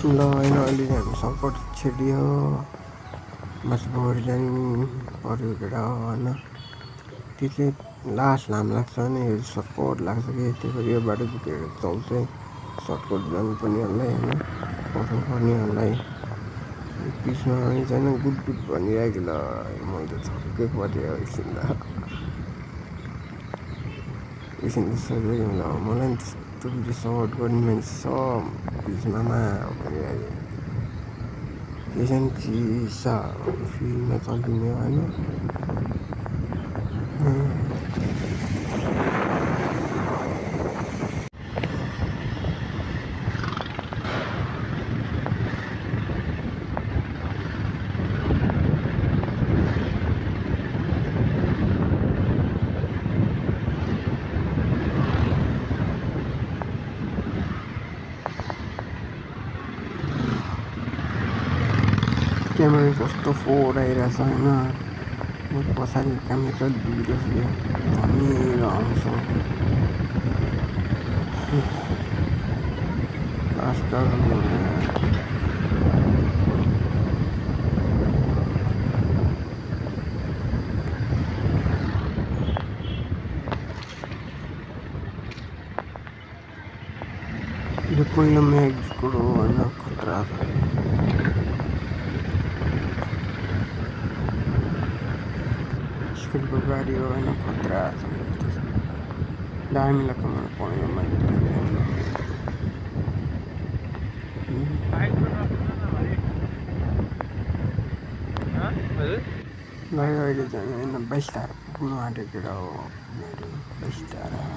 ल होइन अलि हामी सङ्कट छेडियो बस भोलि जानु पऱ्यो केटा होइन त्यो चाहिँ लास्ट लामो लाग्छ भने यो सर्टकट लाग्छ कि त्यही भएर यो बाटो झुकेर चल्छ सर्टकट जानु पनिहरूलाई होइन पठाउनु पर्नेहरूलाई बिचमा पनि छैन गुड गुड भनिरहेको ल मैले त छक्कै पऱ्यो एकछिन त सोधेँ ल मलाई पनि त्यस्तो सपोर्ट गर्ने मान्छे छ बिचमा भनिरहेको एकछिन चिसा फिल्डमा चलिदिने होइन क्यामेरा कस्तो फोर आइरहेछ होइन म पछाडि क्यामेरा दुइरहेछ क्या धमिलो आउँछ लास्ट यो पहिलो म्याक्सको होइन खतरा छ स्कुलको गाडी हो होइन खतरा छ दामी लाग्छ मलाई पहिलो अहिले चाहिँ होइन 22 टाढा पुग्नु आँटेको केटा हो 22 टाढा